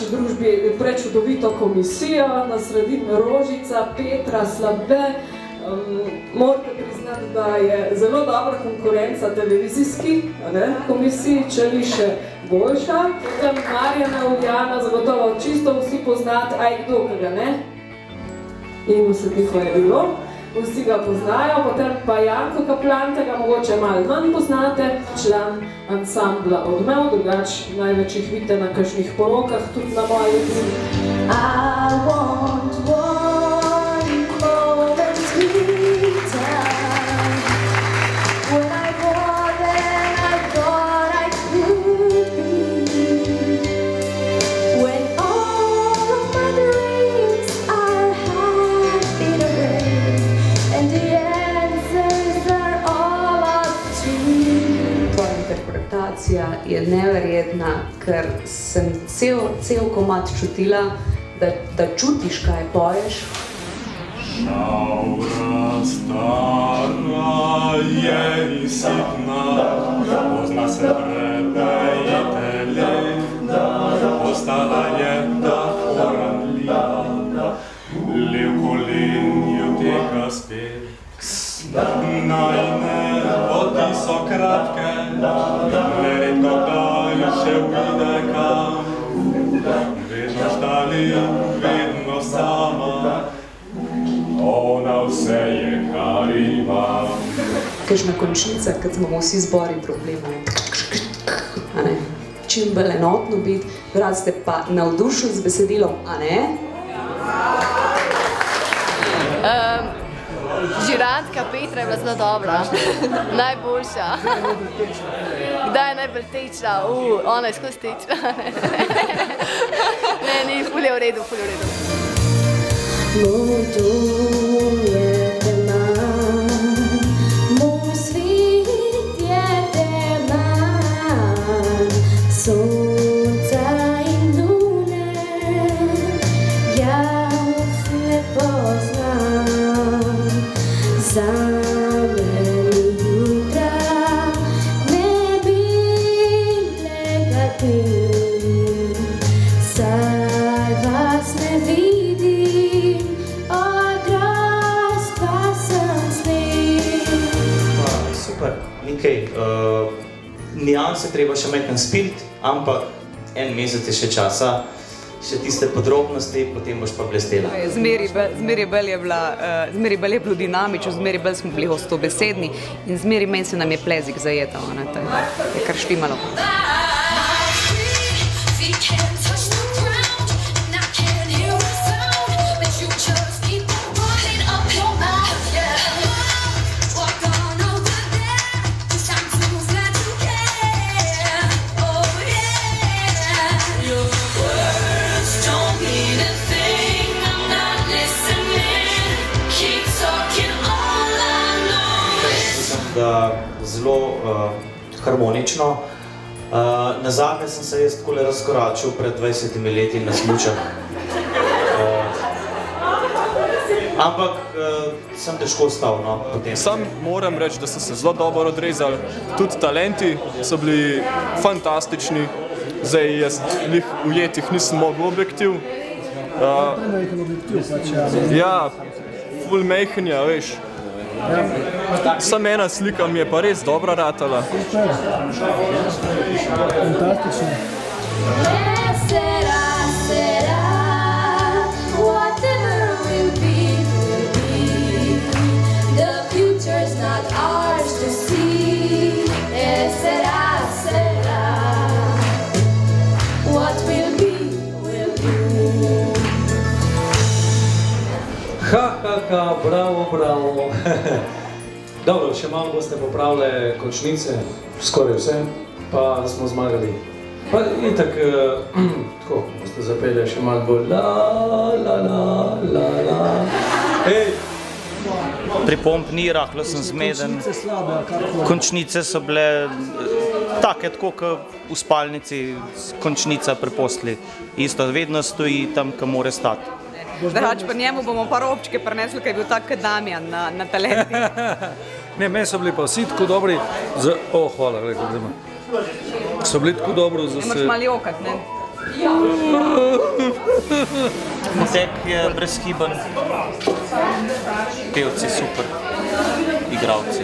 naši družbi prečudovito komisijo, na sredini Rožica, Petra, Slabe. Morate priznati, da je zelo dobra konkurenca televizijski komisiji, če li še boljša. Potem Marjana Uljana, zagotovo čisto vsi poznate, aj kdo ga ne? In vse tiho je bilo. Vsi ga poznajo, potem pa Janko Kaplante, ga mogoče malo manj poznate, član ansambla Odmev, drugač največ jih vidite na kakšnih porokah, tudi na moji zimi. I want one moment in time when I more than I thought I could be, when all of my dreams are happy to break and the answers are all up to you. Tvoja interpretacija je neverjetna, ker sem cel komad čutila, da čutiš, kaj poješ. Šaura stara je in sitna, pozna se predajitelja, postala je tako ranljiva, lev kolenju tega spet. Najne poti so kratke, neredko dajo še uide kam, vedno štali, vedno sama, ona vse je, kar ima. Kakšna končnica, kad smo vsi zbori problemov. Čim bolj enotno biti, rad ste pa navdušili z besedilom, a ne? Žirantka Petra je bila zelo dobra, najboljša. Kdaj je najbolj tečna? Ona je skozi tečna. Ne, ful je v redu, ful je v redu. Moj dom je teman, moj svet je teman, sonca in lune jaz ne poznam. Zame jutra ne bi negativ, saj vas ne vidim, odraz pa sem snem. Super, nekaj nijanse treba še majhen spilt, ampak en mesec je še časa, še tiste podrobnosti, potem boš pa blestela. Zmeri bolj je bilo dinamično, zmeri bolj smo bili gostobesedni in zmeri meni se nam je plezik zajetal, to je kar štimalo. Zelo harmonično. Nazadnje sem se jaz takole razkoračil pred 20 leti na smučah. Ampak sem težko stal, no, potem. Sam moram reči, da so se zelo dobro odrezali. Tudi talenti so bili fantastični. Zdaj jaz ujetih nisem mogel objektiv. Ja, ful mejhen je, veš. Samo ena slika mi je pa res dobra ratala. Fantastično. Bravo, bravo. Dobro, še malo boste popravile končnice, skoraj vse, pa smo zmagali. Pa itak, tako, boste zapeli še malo bolj la, la, la, la, la. Ej! Pripomb ni, rahlo sem zmeden. Končnice so bile take, tako kot v spalnici končnica preposli. Isto, vedno stoji tam, kam mora stati. Drugač, pa njemu bomo pa robčke prinesli, kaj je bil tak Damjan na talenti. Ne, meni so bili pa vsi tako dobri za... O, hvala, rekel, gremo. So bili tako dobro za se... Ne moraš malo jokat, ne? Tek je brezhiben, pevci super, igravci.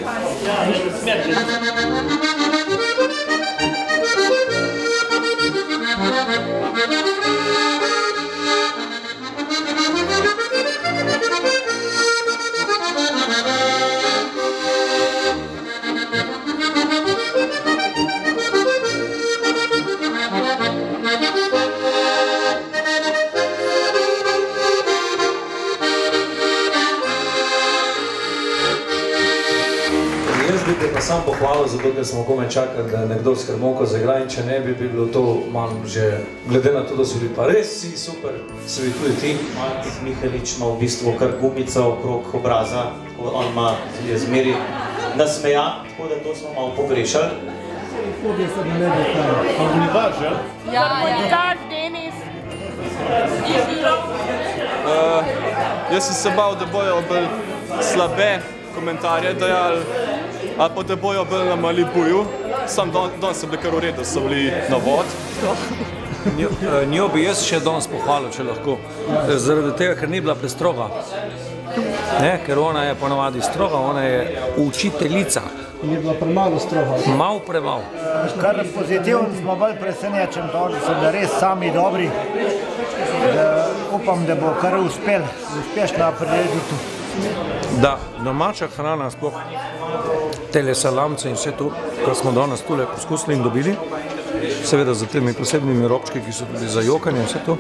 Sam pohvalil, zato ker smo komaj čakali, da nekdo s harmoniko zaigra in če ne bi bilo to manj že, glede na to, da so bili pa res vsi super, se bi tudi ti. Martin Mihelič ima v bistvu kar gumica okrog obraza, on je zmeri nasmejan, tako da to smo malo pogrešali. Harmonikaš, Denis. Jaz sem se bal, da bojo bolj slabe komentarje dajali, ali pa da bojo bolj na Malibuju. Sam danes so bili kar v redu, so bili na vod. Njo bi jaz še danes pohvalil, če lahko. Zaradi tega, ker ni bila prestroga. Ker ona je ponavadi stroga, ona je učiteljica. In je bila premalo stroga. Malo premalo. Kar pozitivno smo bolj presenečeni, da so bili res sami dobri. Upam, da bo kar uspešna prireditev. Da, domača hrana, sploh tele salamce in vse to, kar smo danes tule poskusili in dobili, seveda za temi posebnimi robčki, ki so tudi za jokanje in vse to,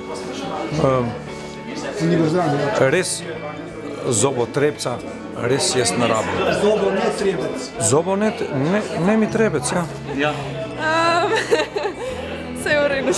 res zobotrebca, res jaz ne rabim. Zobonetrebec. Zobonet, ne mi trebec, ja. Vse je v redu.